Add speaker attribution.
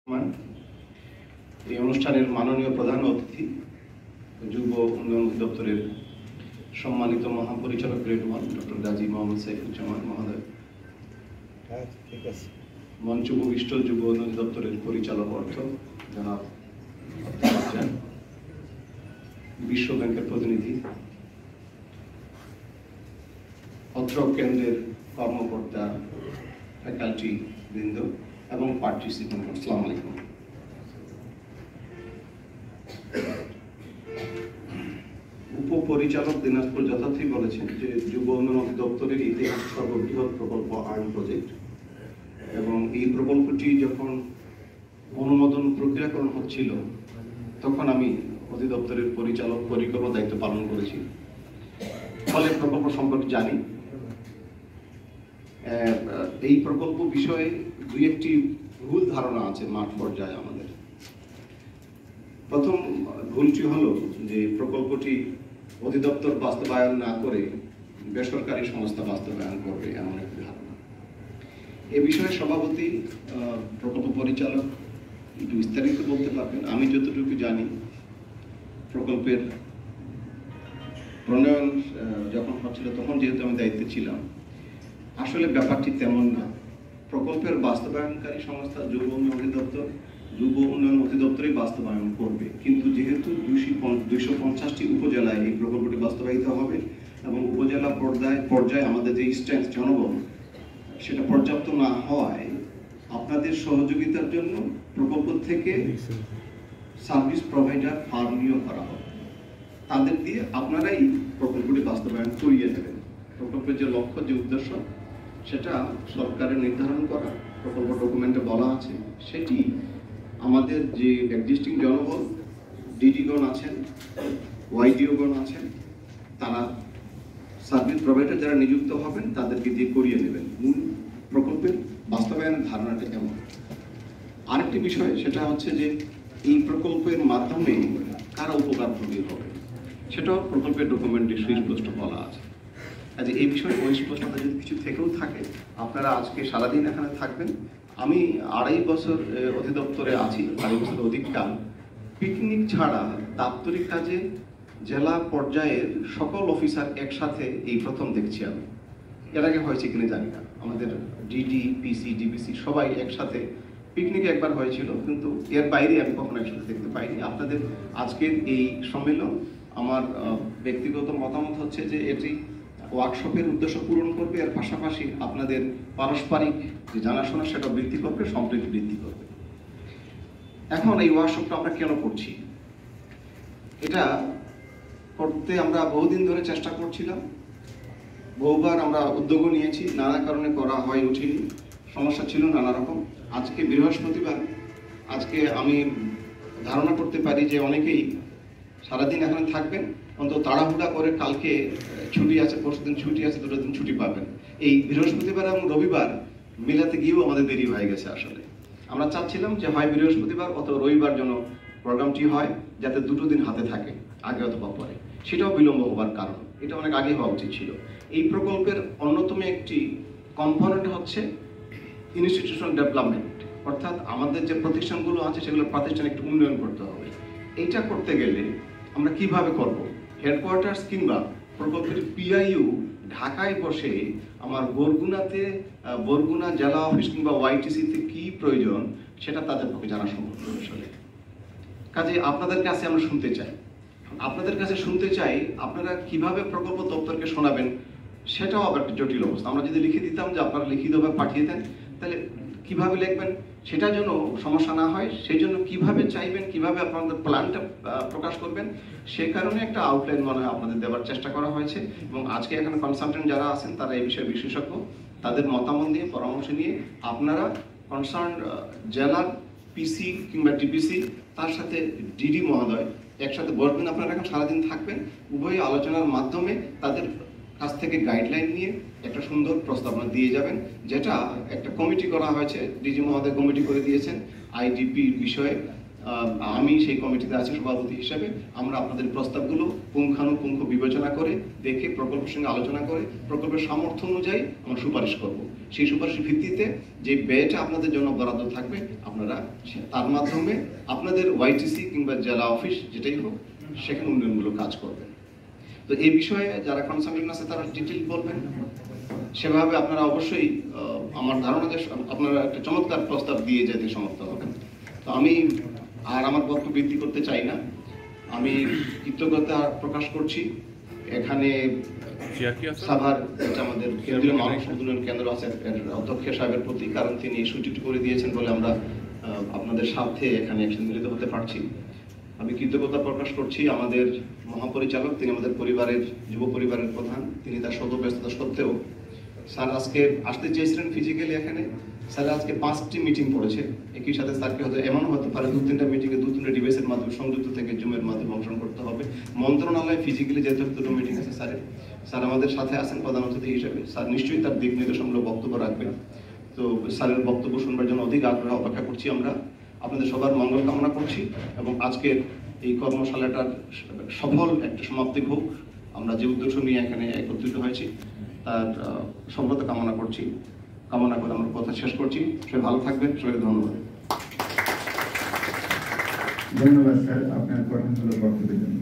Speaker 1: এই অনুষ্ঠানের মাননীয় প্রধান অতিথি যুব উন্নয়ন অধিদপ্তরের সম্মানিত মহাপরিচালক গ্রেড 1 ডক্টর গাজী মোহাম্মদ সাইফুজ্জামান মহোদয়, মঞ্চ উপবিষ্ট যুব উন্নয়ন অধিদপ্তরের পরিচালক অর্থ জনাব বিশ্ব ব্যাংকের প্রতিনিধি, অত্র কেন্দ্রের কর্মকর্তা, ফ্যাকাল্টি বৃন্দ এবং পার্টিসিপেন্ট, আসসালামু আলাইকুম। উপপরিচালক দিনাজপুর যথার্থই বলেছেন যে যুব উন্নয়ন অধিদপ্তরের ইতিহাস সর্ববৃহৎ প্রকল্প আর্ন প্রজেক্ট, এবং এই প্রকল্পটি যখন অনুমোদন প্রক্রিয়াকরণ হচ্ছিল তখন আমি অধিদপ্তরের পরিচালক পরিকল্পনা দায়িত্ব পালন করেছি, ফলে প্রকল্প সম্পর্কে জানি। এই প্রকল্প বিষয়ে দুই একটি ভুল ধারণা আছে মাঠ পর্যায়ে আমাদের। প্রথম ভুলটি হলো যে প্রকল্পটি অধিদপ্তর বাস্তবায়ন না করে বেসরকারি সংস্থা বাস্তবায়ন করবে, এমন একটি ধারণা। এ বিষয়ে সভাপতি প্রকল্প পরিচালক একটু বিস্তারিত বলতে পারবেন। আমি যতটুকু জানি, প্রকল্পের প্রণয়ন যখন হচ্ছিল তখন যেহেতু আমি দায়িত্বে ছিলাম, আসলে ব্যাপারটি তেমন না। প্রকল্পের বাস্তবায়নকারী সংস্থা যুব উন্নয়ন অধিদপ্তর, যুব উন্নয়ন অধিদপ্তরই বাস্তবায়ন করবে। কিন্তু যেহেতু 250টি উপজেলায় এই প্রকল্পটি বাস্তবায়িত হবে এবং উপজেলা পর্যায়ে আমাদের যে স্ট্রেংথ জনবল সেটা পর্যাপ্ত না হওয়ায় আপনাদের সহযোগিতার জন্য প্রকল্প থেকে সার্ভিস প্রোভাইডার ফার্ম নিয়োগ করা হবে। তাদের দিয়ে আপনারাই প্রকল্পটি বাস্তবায়ন করিয়ে দেবেন। প্রকল্পের যে লক্ষ্য, যে উদ্দেশ্য, সেটা সরকারের নির্ধারণ করা, প্রকল্প ডকুমেন্টে বলা আছে। সেটি আমাদের যে এক্সিস্টিং জনবল, ডিডিগণ আছেন, ওয়াইডিওগণ আছেন, তারা সার্ভিস প্রোভাইডার যারা নিযুক্ত হবেন তাদেরকে দিয়ে করিয়ে নেবেন। মূল প্রকল্পের বাস্তবায়নের ধারণাটা এমন। আরেকটি বিষয় সেটা হচ্ছে যে এই প্রকল্পের মাধ্যমে কারা উপকারভোগী হবে, সেটাও প্রকল্পের ডকুমেন্টে সুস্পষ্ট বলা আছে। আজ এই বিষয়ে অস্পষ্টতা যদি কিছু থেকেও থাকে, আপনারা আজকে সারাদিন এখানে থাকবেন। আমি 2.5 বছর অধিদপ্তরে আছি, 2.5 বছর অধিককাল। পিকনিক ছাড়া দাপ্তরিক কাজে জেলা পর্যায়ের সকল অফিসার একসাথে এই প্রথম দেখছি আমি। এর আগে হয়েছে কিনা জানি না। আমাদের ডিডি, পিসি, ডিবিসি সবাই একসাথে পিকনিকে একবার হয়েছিল, কিন্তু এর বাইরে আমি কখনো একসাথে দেখতে পাইনি। আপনাদের আজকের এই সম্মেলন, আমার ব্যক্তিগত মতামত হচ্ছে যে এটি ওয়ার্কশপের উদ্দেশ্য পূরণ করবে, এর পাশাপাশি আপনাদের পারস্পরিক যে জানাশোনা সেটা বৃদ্ধি করবে, সম্প্রীতি বৃদ্ধি করবে। এখন এই ওয়ার্কশপটা আমরা কেন করছি? এটা করতে আমরা বহুদিন ধরে চেষ্টা করছিলাম, বহুবার আমরা উদ্যোগও নিয়েছি, নানা কারণে করা হয়ে ওঠেনি, সমস্যা ছিল নানা রকম। আজকে বৃহস্পতিবার, আজকে আমি ধারণা করতে পারি যে অনেকেই সারাদিন এখানে থাকবেন, অন্তত তাড়াহুড়া করে কালকে ছুটি আছে, পরশুদিন ছুটি আছে, 2 দিন ছুটি পাবেন। এই বৃহস্পতিবার এবং রবিবার মেলাতে গিয়েও আমাদের দেরি হয়ে গেছে। আসলে আমরা চাচ্ছিলাম যে হয় বৃহস্পতিবার অথবা রবিবার যেন প্রোগ্রামটি হয়, যাতে 2 দিন হাতে থাকে, আগে অথবা পরে। সেটাও বিলম্ব হওয়ার কারণ, এটা অনেক আগে হওয়া উচিত ছিল। এই প্রকল্পের অন্যতম একটি কম্পোনেন্ট হচ্ছে ইনস্টিটিউশনাল ডেভেলপমেন্ট, অর্থাৎ আমাদের যে প্রতিষ্ঠানগুলো আছে সেগুলোর প্রাতিষ্ঠানিক একটু উন্নয়ন করতে হবে। এইটা করতে গেলে আমরা কিভাবে করব? হেডকোয়ার্টার্স কিংবা প্রকল্পের পিআইইউ ঢাকায় বসে আমার বরগুনা জেলা অফিস কিংবা ওয়াইটিসিতে কি প্রয়োজন সেটা তাদের পক্ষে জানা সম্ভব নয়। আসলে কাজে আপনাদের কাছে আমরা শুনতে চাই, আপনারা কিভাবে প্রকল্প দপ্তরকে শোনাবেন সেটাও আবার একটা জটিল অবস্থা। আমরা যদি লিখে দিতাম যে আপনারা লিখিতভাবে পাঠিয়ে দেন, তাহলে কিভাবে লিখবেন সেটা যেন সমস্যা না হয়, সেই জন্য কিভাবে চাইবেন, কিভাবে আপনাদের প্ল্যানটা প্রকাশ করবেন, সে কারণে একটা আউটলাইন মনে হয় আপনাদের দেওয়ার চেষ্টা করা হয়েছে। এবং আজকে এখানে কনসালটেন্ট যারা আছেন তারা এই বিষয়ে বিশেষজ্ঞ, তাদের মতামত নিয়ে, পরামর্শ নিয়ে আপনারা কনসার্ন জেলার পিসি কিংবা ডিপিসি, তার সাথে ডিডি মহোদয় একসাথে বসবেন। আপনারা এখন সারাদিন থাকবেন, উভয় আলোচনার মাধ্যমে তাদের কাছ থেকে গাইডলাইন নিয়ে একটা সুন্দর প্রস্তাবনা দিয়ে যাবেন, যেটা একটা কমিটি করা হয়েছে। ডিজি মহোদয় কমিটি করে দিয়েছেন আইডিপি বিষয়ে, আমি সেই কমিটিতে আছি সভাপতি হিসেবে। আমরা আপনাদের প্রস্তাবগুলো পুঙ্খানুপুঙ্খ বিবেচনা করে দেখে প্রকল্পের সঙ্গে আলোচনা করে প্রকল্পের সামর্থ্য অনুযায়ী আমরা সুপারিশ করব। সেই সুপারিশের ভিত্তিতে যে ব্যয়টা আপনাদের জন্য বরাদ্দ থাকবে আপনারা তার মাধ্যমে আপনাদের ওয়াইটিসি কিংবা জেলা অফিস যেটাই হোক সেখানে উন্নয়নমূলক কাজ করবেন। তো এই বিষয়ে যারা কনসার্ন আছে তারা ডিটেইল বলবেন, সেভাবে আপনারা অবশ্যই আমার ধারণা যে আপনারা একটা চমৎকার প্রস্তাব দিয়ে যেতে সমর্থ হবেন। তো আমি আর আমার বক্তব্য বৃদ্ধি করতে চাই না, আমি কৃতজ্ঞতা প্রকাশ করছি এখানে সাভার আমাদের কেন্দ্রীয় মানব উন্নয়ন কেন্দ্র আছে অধ্যক্ষ সাহেবের প্রতি, কারণ তিনি ছুটিটি করে দিয়েছেন বলে আমরা আপনাদের সাথে এখানে একসাথে মিলিত হতে পারছি। আমি কৃতজ্ঞতা প্রকাশ করছি আমাদের মহাপরিচালক, তিনি আমাদের পরিবারের যুব পরিবারের প্রধান, তিনি তার শত ব্যস্ততা সত্ত্বেও স্যার আজকে আসতে চেয়েছিলেন ফিজিক্যালি এখানে, স্যার আজকে 5টি মিটিং পড়েছে, একই সাথে স্যারকে হয়তো এমনও হতে পারে 2-3টা মিটিংয়ে 2-3টা ডিভাইসের মাধ্যমে সংযুক্ত থেকে জুমের মাধ্যমে অংশগ্রহণ করতে হবে। মন্ত্রণালয়ে ফিজিক্যালি যেতে হবে 2টো মিটিং আছে স্যার আমাদের সাথে আছেন প্রধান অতিথি হিসেবে, স্যার নিশ্চয়ই তার দিক নির্দেশনমূলক বক্তব্য রাখবেন। তো স্যারের বক্তব্য শুনবার জন্য অধিক আগ্রহ অপেক্ষা করছি আমরা। আপনাদের সবার মঙ্গল কামনা করছি এবং আজকের এই কর্মশালাটার সফল একটা সমাপ্তি হোক। আমরা যে উদ্দেশ্য নিয়ে এখানে একত্রিত হয়েছি তার সফলতা কামনা করে আমার কথা শেষ করছি। সবাই ভালো থাকবেন, সবাইকে ধন্যবাদ।
Speaker 2: ধন্যবাদ স্যার আপনার গঠনমূলক বক্তব্যের জন্য।